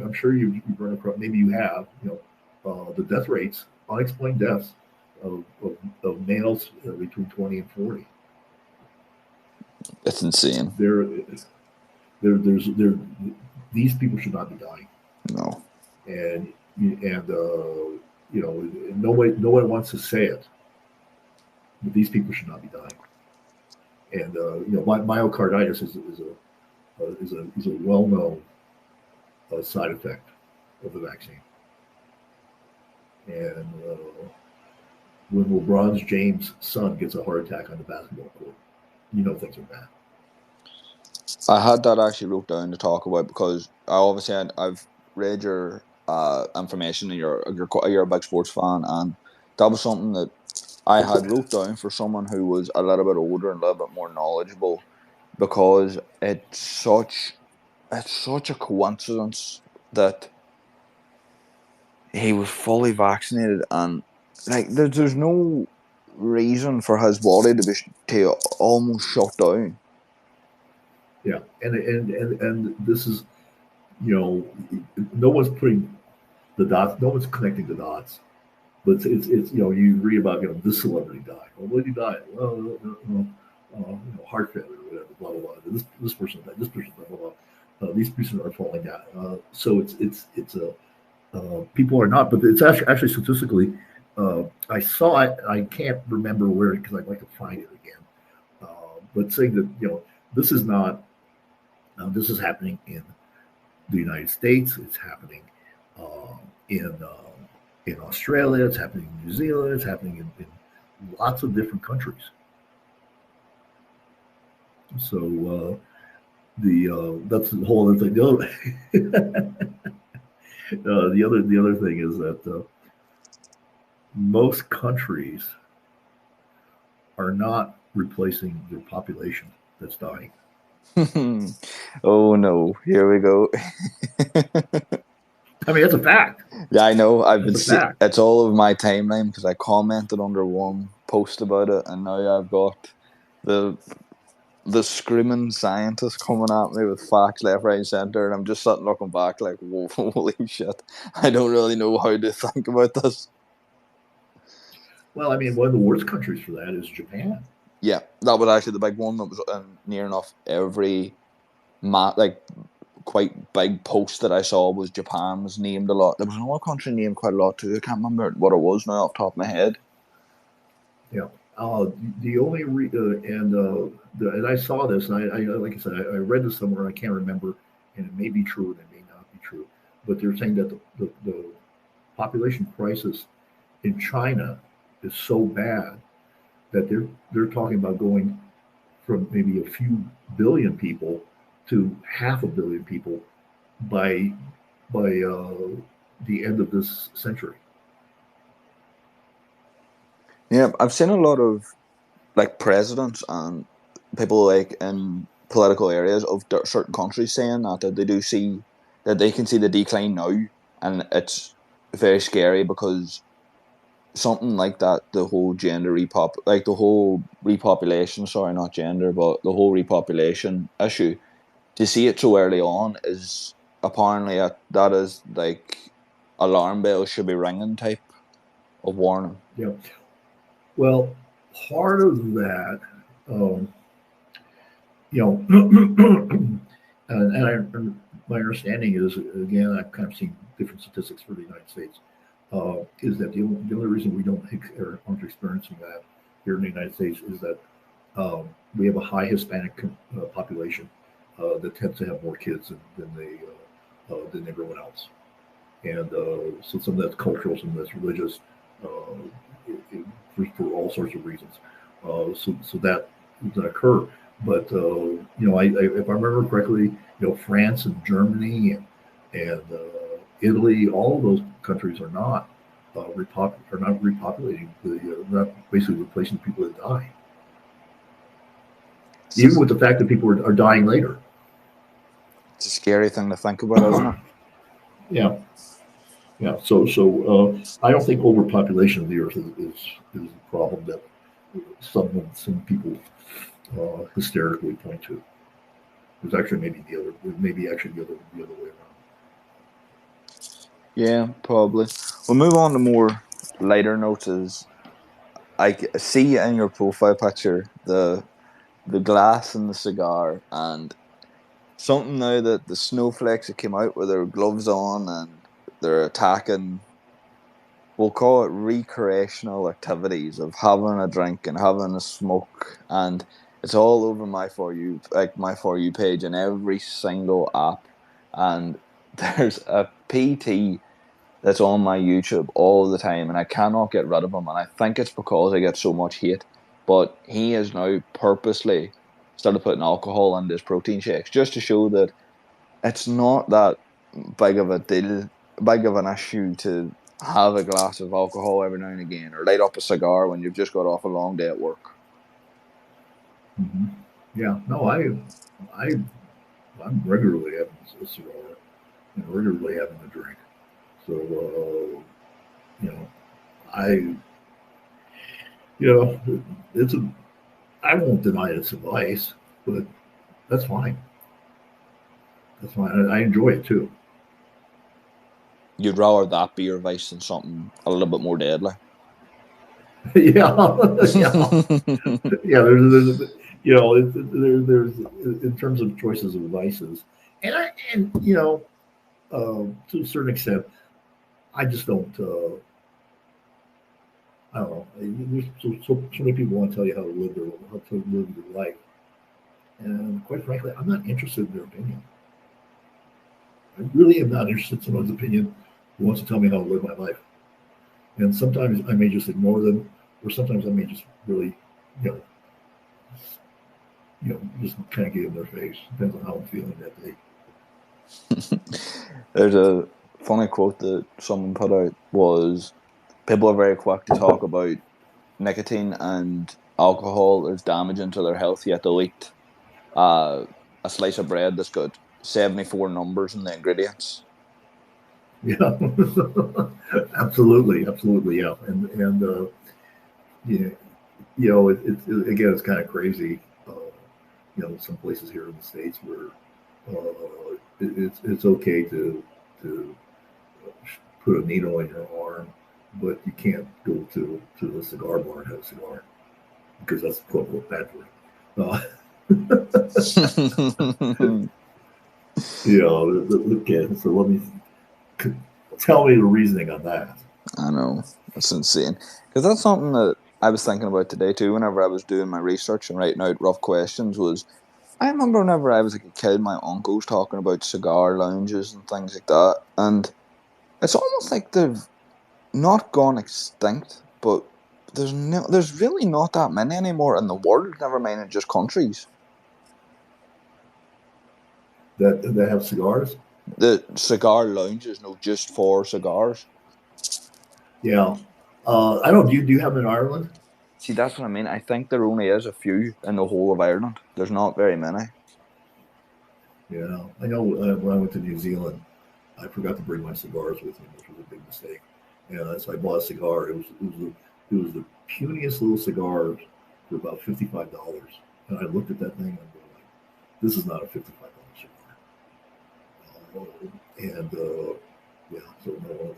I'm sure you've run across, maybe you have, the death rates, unexplained deaths of males between 20 and 40. It's insane. These people should not be dying. No. And nobody wants to say it, but these people should not be dying. And myocarditis is a well-known side effect of the vaccine. And when LeBron James' son gets a heart attack on the basketball court, things are bad. I had that actually wrote down to talk about because I've read your information and you're a big sports fan, and that was something that I had wrote down for someone who was a little bit older and a little bit more knowledgeable, because it's such a coincidence that he was fully vaccinated, and like there's no reason for his body to almost shut down. Yeah, and this is, no one's putting the dots, no one's connecting the dots, but it's you read about this celebrity died. Well, what did he die? Well, heart failure or whatever. Blah blah blah. This person died. This person blah blah blah. These people are falling down. So it's people are not, but it's actually statistically. I saw it. I can't remember where because I'd like to find it again. But saying that this is not. This is happening in the United States. It's happening in Australia. It's happening in New Zealand. It's happening in lots of different countries. So that's the whole other thing. The other thing is that most countries are not replacing their population that's dying. Oh no! Here we go. I mean, that's a fact. Yeah, I know. I've been seeing it's all over my timeline because I commented under one post about it, and now I've got the screaming scientists coming at me with facts left, right, and center, and I'm just sitting looking back like, whoa, holy shit! I don't really know how to think about this. Well, I mean, one of the worst countries for that is Japan. Yeah, that was actually the big one that was in near enough every quite big post that I saw was Japan was named a lot. There was another country named quite a lot too. I can't remember what it was now off the top of my head. Yeah, the only and I saw this, and I like I said, I read this somewhere. I can't remember, and it may be true, and it may not be true. But they're saying that the population crisis in China is so bad that they're talking about going from maybe a few billion people to 500 million people by the end of this century. Yeah, I've seen a lot of presidents and people in political areas of certain countries saying that they do see that they can see the decline now, and it's very scary because something like that, the whole the whole repopulation, sorry, not gender, but the whole repopulation issue, to see it so early on is apparently that is alarm bells should be ringing type of warning. Yeah. Well, part of that, you know, and my understanding is, again, I've kind of seen different statistics for the United States, is that the only reason we aren't experiencing that here in the United States is that we have a high Hispanic population that tends to have more kids than everyone else. And so some of that's cultural, some of that's religious, for all sorts of reasons. So that doesn't occur. But if I remember correctly, France and Germany and Italy, all of those countries are not repopulating. They're not basically replacing the people that die. Even with the fact that people are dying later. It's a scary thing to think about, isn't it? Yeah. Yeah, so I don't think overpopulation of the earth is a problem that some people hysterically point to. It's actually maybe the other way around. Yeah, probably. We'll move on to more lighter notes. As I see in your profile picture the glass and the cigar, and something now that the snowflakes that came out with their gloves on and they're attacking, we'll call it recreational activities of having a drink and having a smoke, and it's all over my For You page in every single app, and there's a PT that's on my YouTube all the time, and I cannot get rid of him, and I think it's because I get so much hate, but he is now purposely started putting alcohol in his protein shakes just to show that it's not that big of a deal, big of an issue to have a glass of alcohol every now and again, or light up a cigar when you've just got off a long day at work. Mm-hmm. Yeah, no, I'm regularly having a cigar and regularly having a drink. So it's I won't deny it's a vice, but that's fine. That's fine. I enjoy it too. You'd rather that be your vice than something a little bit more deadly. Yeah, yeah. There's in terms of choices of vices, and to a certain extent, I just don't. I don't know. There's so many people want to tell you how to live their life, and quite frankly, I'm not interested in their opinion. I really am not interested in someone's opinion who wants to tell me how to live my life. And sometimes I may just ignore them, or sometimes I may just really, just kind of get in their face. Depends on how I'm feeling that day. There's a funny quote that someone put out was, people are very quick to talk about nicotine and alcohol is damaging to their health, yet they'll eat a slice of bread that's got 74 numbers in the ingredients. Yeah, absolutely, yeah, it's kind of crazy. Some places here in the States where it's okay to put a needle in your arm, but you can't go to the cigar bar and have a cigar because that's quote unquote bad for you. Okay, so let me tell me the reasoning on that. I know, that's insane, because that's something that I was thinking about today too. Whenever I was doing my research and writing out rough questions, was I remember whenever I was like a kid, my uncles talking about cigar lounges and things like that, and it's almost like they've not gone extinct, but there's really not that many anymore in the world. Never mind in just countries that have cigars. The cigar lounges, no, just for cigars. Yeah, I don't. Do you have them in Ireland? See, that's what I mean. I think there only is a few in the whole of Ireland. There's not very many. Yeah, I know. When I went to New Zealand, I forgot to bring my cigars with me, which was a big mistake. And so I bought a cigar. It was the puniest little cigar for about $55. And I looked at that thing and I'm like, this is not a $55 cigar. Yeah. So no,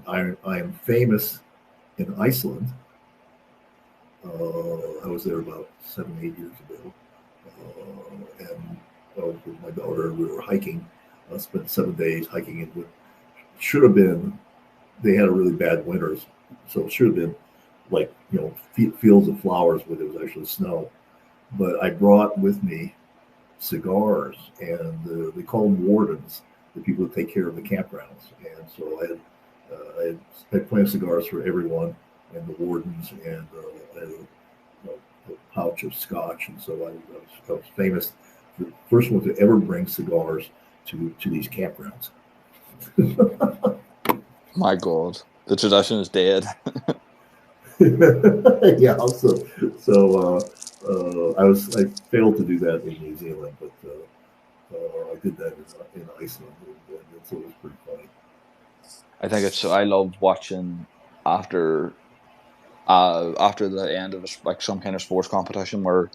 I'm famous in Iceland. I was there about 7, 8 years ago, and with my daughter, we were hiking. I spent 7 days hiking in what should have been. They had a really bad winters, so it should have been like fields of flowers, but it was actually snow. But I brought with me cigars, and they call them wardens, the people that take care of the campgrounds. And so I had plenty of cigars for everyone, and the wardens, and I had a pouch of scotch, and so I was famous, the first one to ever bring cigars to these campgrounds. My God, the tradition is dead. Yeah, I failed to do that in New Zealand, but I did that in Iceland, and so it was pretty funny. I think it's. I love watching after after the end of like some kind of sports competition where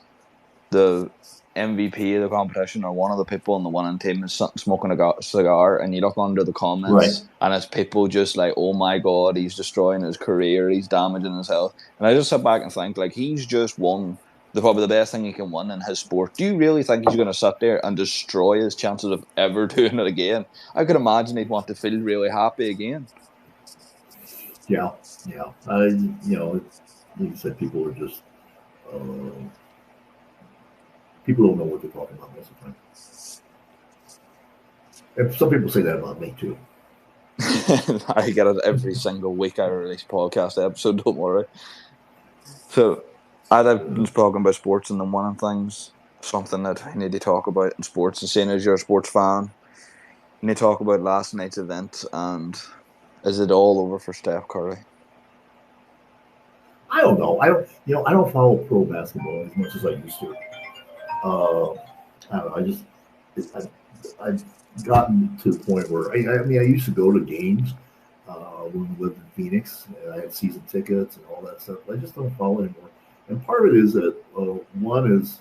the MVP of the competition or one of the people on the winning team is smoking a cigar, and you look under the Right. comments, and it's people just like, "Oh my God, he's destroying his career, he's damaging his health." And I just sit back and think, like, he's just won probably the best thing he can win in his sport. Do you really think he's going to sit there and destroy his chances of ever doing it again? I could imagine he'd want to feel really happy again. Yeah, yeah. Like you said, people are just uh, people don't know what they're talking about most of the time. And some people say that about me too. I get it every single week I release podcast episode, don't worry. So I've been talking about sports and then one of the things, something that I need to talk about in sports, and seeing as you're a sports fan, you need to talk about last night's event, and is it all over for Steph Curry? I don't know. I don't follow pro basketball as much as I used to. I don't know. I've gotten to the point where I mean, I used to go to games when we lived in Phoenix, and I had season tickets and all that stuff. But I just don't follow anymore. And part of it is that one is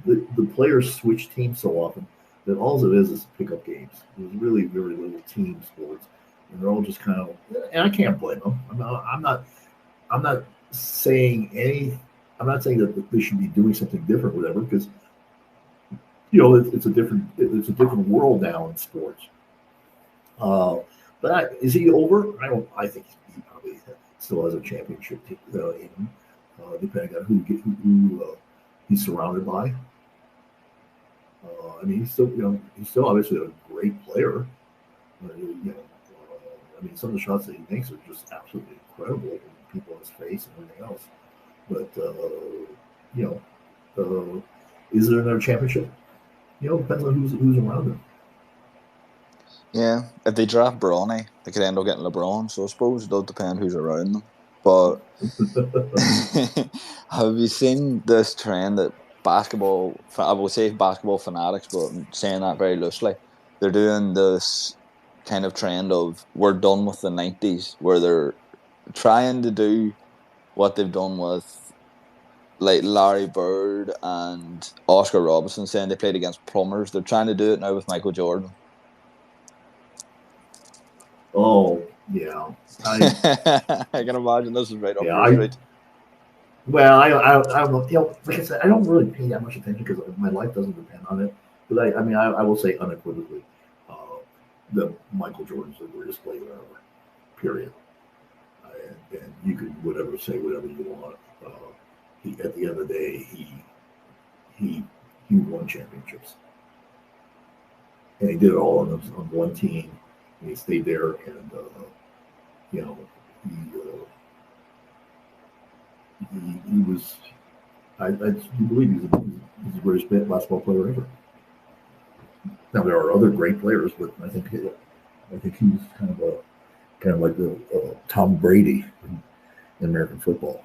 the players switch teams so often that all it is pickup games. There's really very little team sports, and they're all just kind of. And I can't blame them. I'm not saying any. I'm not saying that they should be doing something different, whatever, because it's a different world now in sports. Is he over? I don't. I think he probably still has a championship in him, depending on who he's surrounded by. I mean, he's still obviously a great player. I mean, some of the shots that he makes are just absolutely incredible. People in his face and everything else. But is there another championship? Depends on who's around him. Yeah, if they draft Bronny, they could end up getting LeBron. So I suppose it does depend who's around them. But have you seen this trend that basketball? I will say basketball fanatics, but I'm saying that very loosely. They're doing this kind of trend of we're done with the 90s, where they're trying to do what they've done with like Larry Bird and Oscar Robertson, saying they played against plumbers. They're trying to do it now with Michael Jordan. Oh yeah, I can imagine this is right up yeah. your street. Well, I don't know. Like I said, I don't really pay that much attention because my life doesn't depend on it. But I mean, I will say unequivocally uh, that Michael Jordan's the greatest player ever. Period. And you can say whatever you want. At the end of the day, he won championships, and he did it all on one team, and he stayed there, and he was. I do believe he's the greatest basketball player ever. Now there are other great players, but I think he's kind of like the Tom Brady in American football.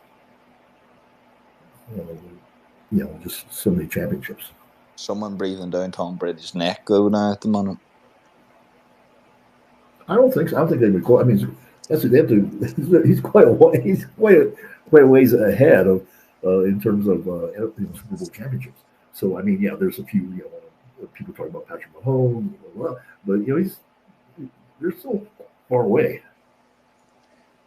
Just so many championships. Someone breathing down Tom Brady's neck though now at the moment. I don't think so. I don't think they would call. I mean, that's what they have to. He's quite a ways ahead of in terms of Super Bowl championships. So I mean, yeah, there's a few people talking about Patrick Mahomes, blah, blah, blah, but they're so far away.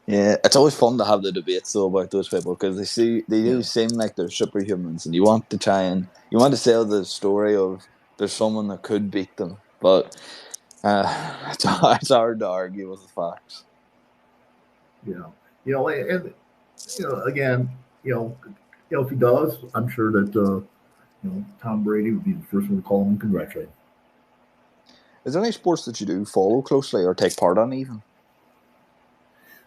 Yeah, it's always fun to have the debates though about those people because they do Yeah. seem like they're superhumans, and you want to sell the story of there's someone that could beat them, but it's hard to argue with the facts. And again, if he does, I'm sure that Tom Brady would be the first one to call him and congratulate him. Is there any sports that you do follow closely or take part in even?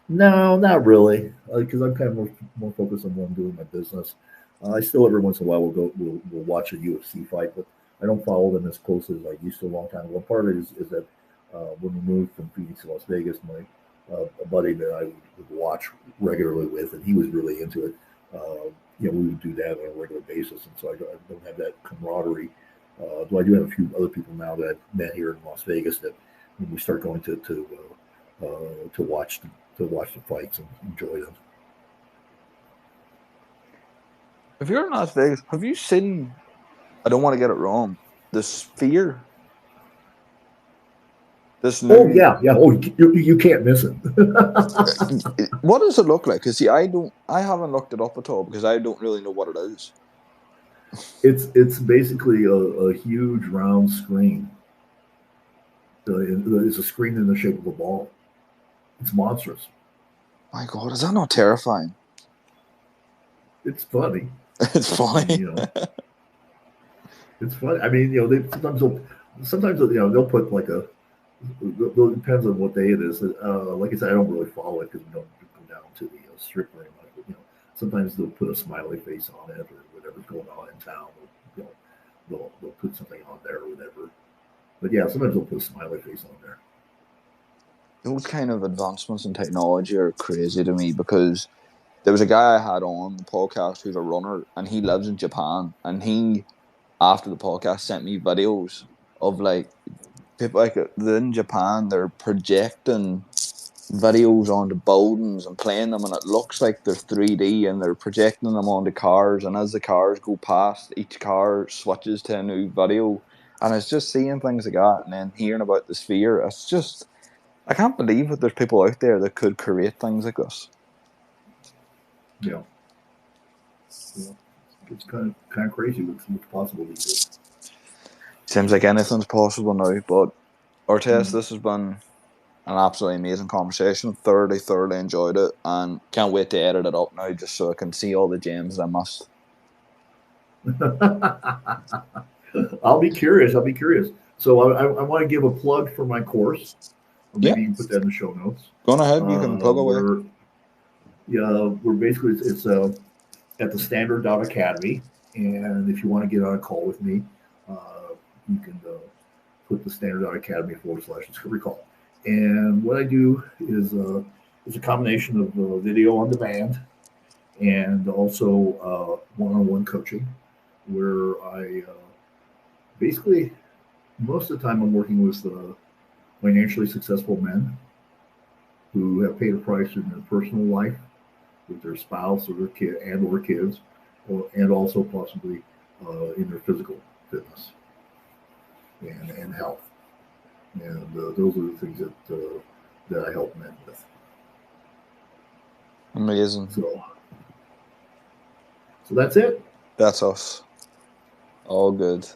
No, not really, because I'm kind of more focused on what I'm doing in my business. I still every once in a while we'll watch a UFC fight, but I don't follow them as closely as I used to a long time ago. Part of it is that when we moved from Phoenix to Las Vegas, my a buddy that I would watch regularly with, and he was really into it. We would do that on a regular basis, and so I don't have that camaraderie. Though I do have a few other people now that I've met here in Las Vegas that when we start going to watch the fights and enjoy them. If you're in Las Vegas, have you seen? I don't want to get it wrong. The Sphere. This new. Oh yeah. Oh, you can't miss it. What does it look like? Because see, I haven't looked it up at all because I don't really know what it is. It's basically a huge round screen. It's a screen in the shape of a ball. It's monstrous. My God, is that not terrifying? It's funny. It's funny. It's funny. I mean, sometimes they'll put like it depends on what day it is. Like I said, I don't really follow it because we don't go down to the strip very much. But, sometimes they'll put a smiley face on it or whatever's going on in town. They'll put something on there or whatever. But yeah, sometimes they'll put a smiley face on there. Those kind of advancements in technology are crazy to me because there was a guy I had on the podcast who's a runner and he lives in Japan, and he, after the podcast, sent me videos of like people like in Japan, they're projecting videos onto buildings and playing them, and it looks like they're 3D, and they're projecting them onto cars, and as the cars go past, each car switches to a new video, and it's just seeing things like that and then hearing about the Sphere. It's just, I can't believe that there's people out there that could create things like this. Yeah. It's kind of crazy what's possible these days. Seems like anything's possible now, but Orest, this has been an absolutely amazing conversation. Thoroughly enjoyed it, and can't wait to edit it up now just so I can see all the gems I must. I'll be curious. So I want to give a plug for my course. Or maybe you can put that in the show notes. Go on ahead. You can plug away. We're basically it's at the standard.academy, and if you want to get on a call with me, you can put the standard.academy/discovery call. And what I do is a combination of video on demand and also one-on-one coaching, where I basically most of the time I'm working with financially successful men who have paid a price in their personal life with their spouse or their kid or kids, and also possibly in their physical fitness and health. And those are the things that I help men with. Amazing. So that's it. That's us. All good.